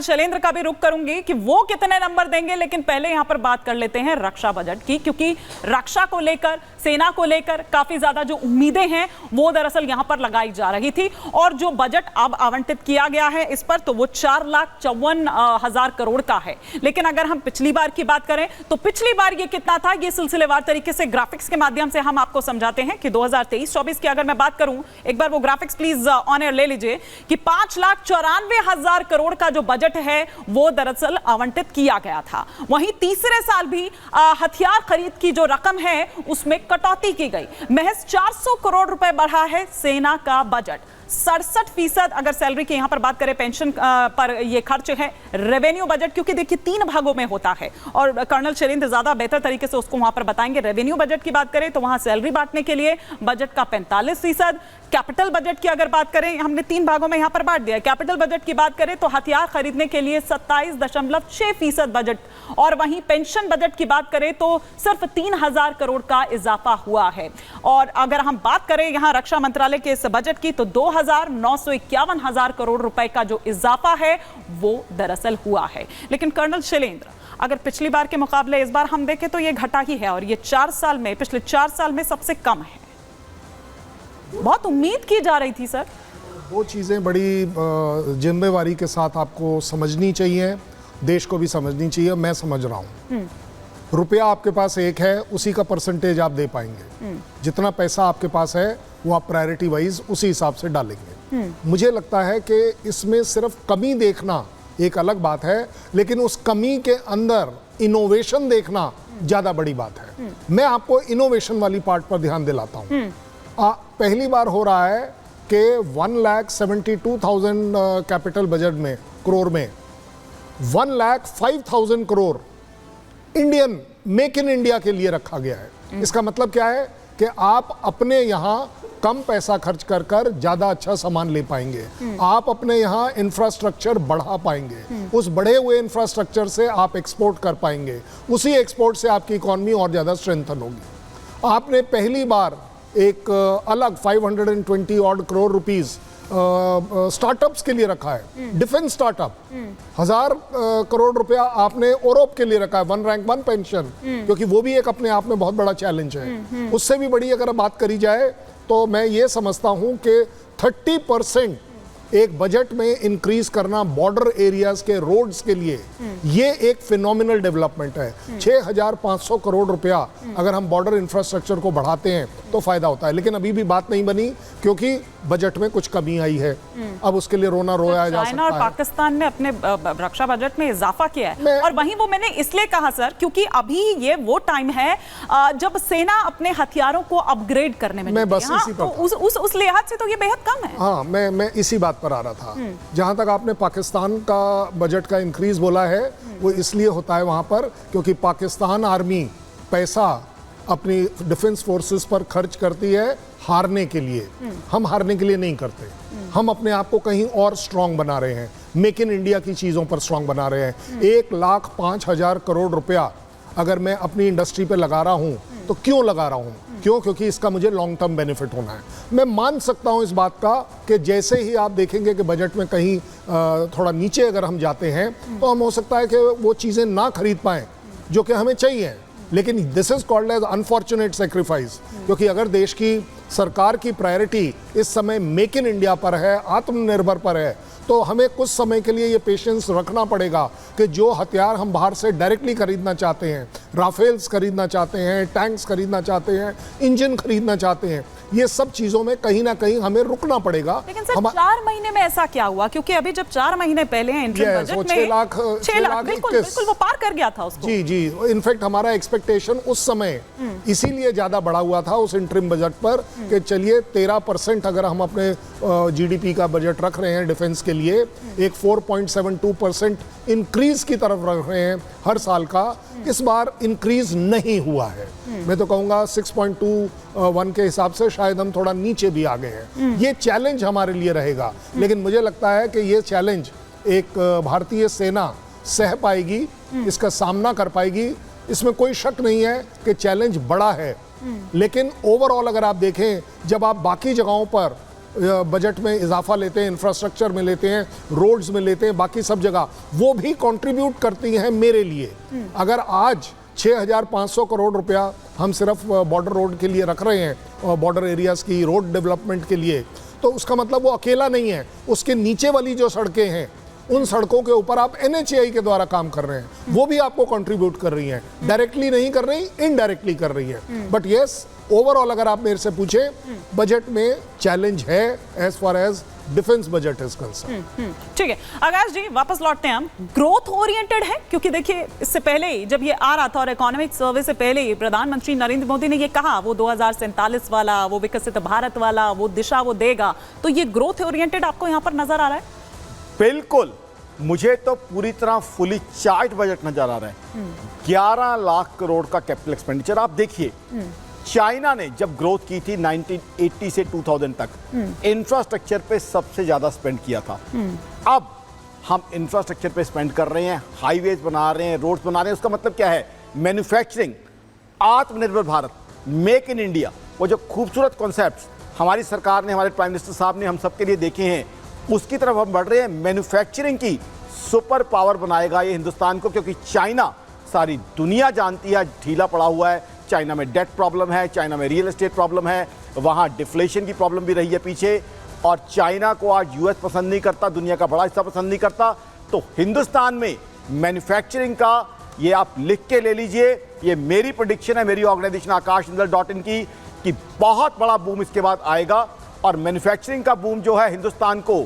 शैलेंद्र का भी रुख करूंगी कि वो कितने नंबर देंगे, लेकिन पहले यहां पर बात कर लेते हैं रक्षा बजट की, क्योंकि रक्षा को लेकर, सेना को लेकर काफी ज्यादा जो उम्मीदें हैं वो दरअसल यहां पर लगाई जा रही थी। और जो बजट अब आवंटित किया गया है इस पर, तो वो 4,54,000 करोड़ का है। लेकिन अगर हम पिछली बार की बात करें तो पिछली बार ये कितना था, ये सिलसिलेवार तरीके से ग्राफिक्स के माध्यम से हम आपको समझाते हैं कि 2023-24 की अगर मैं बात करूं, एक बार वो ग्राफिक्स प्लीज ऑन एयर ले लीजिए, कि 5,94,000 करोड़ का जो बजट है वो दरअसल आवंटित किया गया था। वहीं तीसरे साल भी हथियार खरीद की जो रकम है उसमें कटौती की गई, महज 400 करोड़ रुपए बढ़ा है सेना का बजट। 67% अगर सैलरी की यहां पर बात करें, पेंशन पर ये खर्च है। रेवेन्यू बजट, क्योंकि देखिए 3 भागों में होता है और कर्नल शैलेंद्र ज्यादा बेहतर तरीके से उसको वहां पर बताएंगे। रेवेन्यू बजट की बात करें तो वहां सैलरी बांटने के लिए बजट का 45%। कैपिटल बजट की अगर बात करें, हमने 3 भागों में यहां पर बांट दिया। कैपिटल बजट की बात करें तो हथियार खरीदने के लिए 27.6% बजट, और वहीं पेंशन बजट की बात करें तो सिर्फ 3,000 करोड़ का इजाफा हुआ है। और अगर हम बात करें यहां रक्षा मंत्रालय के इस बजट की, तो 2,951,000 करोड़ रुपए का जो इजाफा है वो दरअसल हुआ है। लेकिन कर्नल शैलेंद्र, अगर पिछली बार के मुकाबले इस बार हम देखें तो ये घटा ही है, और ये पिछले 4 साल में सबसे कम है। बहुत उम्मीद की जा रही थी सर। वो चीज़ें बड़ी जिम्मेवारी के साथ आपको समझनी चाहिए, देश को भी समझनी चाहिए। मैं समझ रहा हूँ, रुपया आपके पास एक है, उसी का परसेंटेज आप दे पाएंगे। जितना पैसा आपके पास है वो आप प्रायोरिटी वाइज उसी हिसाब से डालेंगे। मुझे लगता है कि इसमें सिर्फ कमी देखना एक अलग बात है, लेकिन उस कमी के अंदर इनोवेशन देखना ज़्यादा बड़ी बात है। मैं आपको इनोवेशन वाली पार्ट पर ध्यान दिलाता हूँ। पहली बार हो रहा है कि 1,72,000 कैपिटल बजट में, करोड़ में 1,05,000 crore Indian make in India के लिए रखा गया है। इसका मतलब क्या है कि आप अपने यहाँ कम पैसा खर्च कर कर ज्यादा अच्छा सामान ले पाएंगे। आप अपने यहाँ इंफ्रास्ट्रक्चर बढ़ा पाएंगे। उस बढ़े हुए इंफ्रास्ट्रक्चर से आप एक्सपोर्ट कर पाएंगे। उसी एक्सपोर्ट से आपकी इकोनॉमी और ज्यादा स्ट्रेंथन होगी। आपने पहली बार एक अलग 520 ऑड करोड़ रुपीस स्टार्टअप्स के लिए रखा है। डिफेंस स्टार्टअप 1,000 करोड़ रुपया आपने यूरोप के लिए रखा है, 1 रैंक 1 पेंशन, क्योंकि वो भी एक अपने आप में बहुत बड़ा चैलेंज है। उससे भी बड़ी अगर बात करी जाए तो मैं ये समझता हूं कि 30% एक बजट में इंक्रीज करना बॉर्डर एरियाज के रोड्स के लिए, ये एक फिनोमिनल डेवलपमेंट है। 6,500 करोड़ रुपया अगर हम बॉर्डर इंफ्रास्ट्रक्चर को बढ़ाते हैं तो फायदा होता है। लेकिन अभी भी बात नहीं बनी, क्योंकि बजट में कुछ कमी आई है। अब उसके लिए रोना रोया जा सकता है। चाइना और पाकिस्तान ने अपने रक्षा बजट में इजाफा किया है, और वहीं वो मैंने इसलिए कहा सर, क्योंकि अभी ये वो टाइम है जब सेना अपने हथियारों को अपग्रेड करने में मैं बस इसी तो उस लिहाज से तो ये बेहद कम है। हाँ, मैं इसी बात पर आ रहा था। जहां तक आपने पाकिस्तान का बजट का इंक्रीज बोला है, वो इसलिए होता है वहां पर क्योंकि पाकिस्तान आर्मी पैसा अपनी डिफेंस फोर्सेस पर खर्च करती है हारने के लिए। हम हारने के लिए नहीं करते, हम अपने आप को कहीं और स्ट्रांग बना रहे हैं, मेक इन इंडिया की चीजों पर स्ट्रांग बना रहे हैं। 1,05,000 करोड़ रुपया अगर मैं अपनी इंडस्ट्री पे लगा रहा हूं तो क्यों लगा रहा हूं? क्यों? क्योंकि इसका मुझे लॉन्ग टर्म बेनिफिट होना है। मैं मान सकता हूं इस बात का कि जैसे ही आप देखेंगे कि बजट में कहीं थोड़ा नीचे अगर हम जाते हैं तो हम हो सकता है कि वो चीजें ना खरीद पाएं जो कि हमें चाहिए। लेकिन this is called as unfortunate sacrifice, क्योंकि अगर देश की सरकार की प्रायोरिटी इस समय मेक इन इंडिया पर है, आत्मनिर्भर पर है, तो हमें कुछ समय के लिए ये पेशेंस रखना पड़ेगा कि जो हथियार हम बाहर से डायरेक्टली खरीदना चाहते हैं, राफेल्स खरीदना चाहते हैं, टैंक्स खरीदना चाहते हैं, इंजन खरीदना चाहते हैं, ये सब चीजों में कहीं ना कहीं हमें रुकना पड़ेगा। लेकिन सर 4 महीने में ऐसा क्या हुआ? क्योंकि अभी जब 4 महीने पहले इंटरिम बजट में 6 लाख बिल्कुल वो पार कर गया था उसको। जी। इनफैक्ट हमारा एक्सपेक्टेशन उस समय इसीलिए ज्यादा बढ़ा हुआ था उस इंटरिम बजट पर कि चलिए 13% अगर हम अपने जीडीपी का बजट रख रहे हैं डिफेंस के लिए, एक 4.72% इंक्रीज की तरफ रख रहे हैं हर साल का। इस बार इंक्रीज नहीं हुआ है। मैं तो कहूंगा 6.21 के हिसाब से शायद हम थोड़ा नीचे भी आ गए हैं। ये चैलेंज हमारे लिए रहेगा, लेकिन मुझे लगता है कि ये चैलेंज एक भारतीय सेना सह पाएगी, इसका सामना कर पाएगी। इसमें कोई शक नहीं है कि चैलेंज बड़ा है, लेकिन ओवरऑल अगर आप देखें, जब आप बाकी जगहों पर बजट में इजाफा लेते हैं, इंफ्रास्ट्रक्चर में लेते हैं, रोड्स में लेते हैं, बाकी सब जगह, वो भी कंट्रीब्यूट करती हैं मेरे लिए। अगर आज 6,500 करोड़ रुपया हम सिर्फ बॉर्डर रोड के लिए रख रहे हैं, बॉर्डर एरियाज की रोड डेवलपमेंट के लिए, तो उसका मतलब वो अकेला नहीं है। उसके नीचे वाली जो सड़कें हैं, उन सड़कों के ऊपर आप NHAI के द्वारा काम कर रहे हैं, वो भी आपको कंट्रीब्यूट कर रही हैं। डायरेक्टली नहीं कर रही, इनडायरेक्टली कर रही है। बट यस, ओवरऑल अगर आप मेरे से पूछे, बजट में चैलेंज है as far as defence budget is concern. ठीक है आकाश जी, वापस लौटते हैं हम। ग्रोथ ओरिएंटेड है, क्योंकि देखिए इससे पहले ही जब ये आ रहा था और इकोनॉमिक सर्वे से पहले ही प्रधानमंत्री नरेंद्र मोदी ने ये कहा वो 2047 वाला, वो विकसित भारत वाला, वो दिशा वो देगा, तो ये ग्रोथ ओरिएंटेड आपको यहाँ पर नजर आ रहा है? बिल्कुल, मुझे तो पूरी तरह फुली चार्ट बजट नजर आ रहा है। 11 लाख करोड़ का कैपिटल एक्सपेंडिचर। आप देखिए, चाइना ने जब ग्रोथ की थी 1980 से 2000 तक, इंफ्रास्ट्रक्चर पे सबसे ज्यादा स्पेंड किया था। अब हम इंफ्रास्ट्रक्चर पे स्पेंड कर रहे हैं, हाईवेज बना रहे हैं, रोड्स बना रहे हैं। उसका मतलब क्या है? मैन्युफैक्चरिंग, आत्मनिर्भर भारत, मेक इन इंडिया, वो जो खूबसूरत कॉन्सेप्ट्स हमारी सरकार ने, हमारे प्राइम मिनिस्टर साहब ने हम सबके लिए देखे हैं, उसकी तरफ हम बढ़ रहे हैं। मैन्युफैक्चरिंग की सुपर पावर बनाएगा ये हिंदुस्तान को, क्योंकि चाइना, सारी दुनिया जानती है, ढीला पड़ा हुआ है। चाइना में डेट प्रॉब्लम है, चाइना में रियल एस्टेट प्रॉब्लम है, वहाँ डिफ्लेशन की प्रॉब्लम भी रही है पीछे, और चाइना को आज यूएस पसंद नहीं करता, दुनिया का बड़ा हिस्सा पसंद नहीं करता। तो हिंदुस्तान में मैन्युफैक्चरिंग का, ये आप लिख के ले लीजिए, ये मेरी प्रेडिक्शन है, मेरी ऑर्गेनाइजेशन akashjindal.in की, कि बहुत बड़ा बूम इसके बाद आएगा। और मैन्युफैक्चरिंग का बूम जो है, हिंदुस्तान को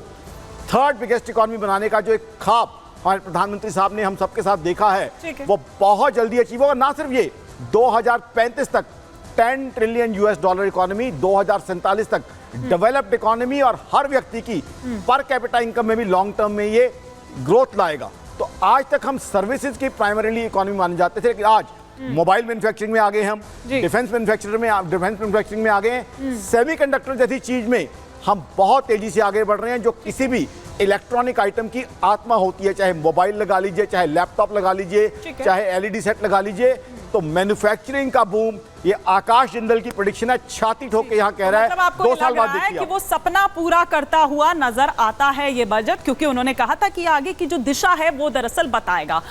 थर्ड बिगेस्ट इकॉनमी बनाने का जो एक ख्वाब हमारे प्रधानमंत्री साहब ने हम सबके साथ देखा है, वो बहुत जल्दी अचीव होगा। ना सिर्फ ये, 2035 तक 10 ट्रिलियन US$ इकोनॉमी, 2047 तक डेवलप्ड इकोनॉमी, और हर व्यक्ति की पर कैपिटा इनकम में भी लॉन्ग टर्म में ये ग्रोथ लाएगा। तो आज तक हम सर्विसेज की प्राइमरीली इकोनॉमी माने जाते थे, लेकिन आज मोबाइल मैन्युफैक्चरिंग में आ गए हम, डिफेंस मैन्युफैक्चरिंग में आ गए हैं, सेमीकंडक्टर जैसी चीज में हम बहुत तेजी से आगे बढ़ रहे हैं, जो किसी भी इलेक्ट्रॉनिक आइटम की आत्मा होती है, चाहे मोबाइल लगा लीजिए, चाहे लैपटॉप लगा लीजिए, चाहे LED सेट लगा लीजिए। तो मैन्युफैक्चरिंग का बूम, ये आकाश जिंदल की प्रेडिक्शन है, छाती ठोक के यहाँ कह रहा है। मतलब आपको 2 साल बाद देखिए कि वो सपना पूरा करता हुआ नजर आता है ये बजट, क्योंकि उन्होंने कहा था कि आगे की जो दिशा है वो दरअसल बताएगा।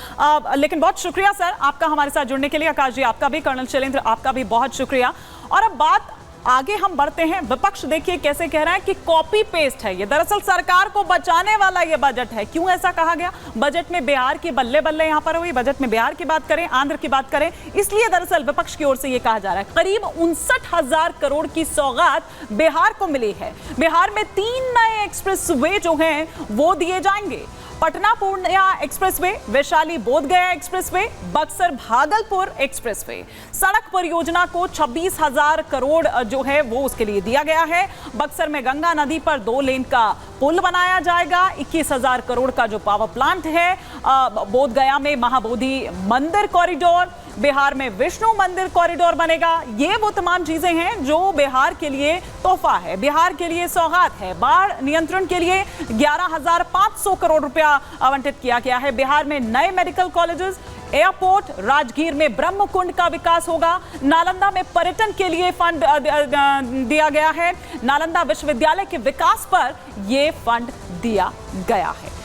लेकिन बहुत शुक्रिया सर आपका हमारे साथ जुड़ने के लिए। आकाश जी आपका भी, कर्नल शैलेंद्र आपका भी बहुत शुक्रिया। और अब बात आगे हम बढ़ते हैं। विपक्ष देखिए कैसे कह रहा है कि कॉपी पेस्ट है ये, दरअसल सरकार को बचाने वाला ये बजट है। क्यों ऐसा कहा गया? बजट में बिहार की बल्ले बल्ले यहां पर हुई, बजट में बिहार की बात करें, आंध्र की बात करें, इसलिए दरअसल विपक्ष की ओर से ये कहा जा रहा है करीब 59,000 करोड़ की सौगात बिहार को मिली है। बिहार में 3 नए एक्सप्रेस वे जो हैं वो दिए जाएंगे। Patna Purnia expressway, Vaishali Bodhgaya expressway, Buxar Bhagalpur expressway. सड़क परियोजना को 26,000 करोड़ जो है वो उसके लिए दिया गया है। बक्सर में गंगा नदी पर 2 लेन का पुल बनाया जाएगा। 21,000 करोड़ का जो पावर प्लांट है। बोधगया में महाबोधि मंदिर कॉरिडोर, बिहार में विष्णु मंदिर कॉरिडोर बनेगा। ये वो तमाम चीजें हैं जो बिहार के लिए तोहफा है, बिहार के लिए सौगात है। बाढ़ नियंत्रण के लिए 11,500 करोड़ रुपया आवंटित किया गया है। बिहार में नए मेडिकल कॉलेजेस, एयरपोर्ट, राजगीर में ब्रह्म कुंड का विकास होगा। नालंदा में पर्यटन के लिए फंड दिया गया है। नालंदा विश्वविद्यालय के विकास पर यह फंड दिया गया है।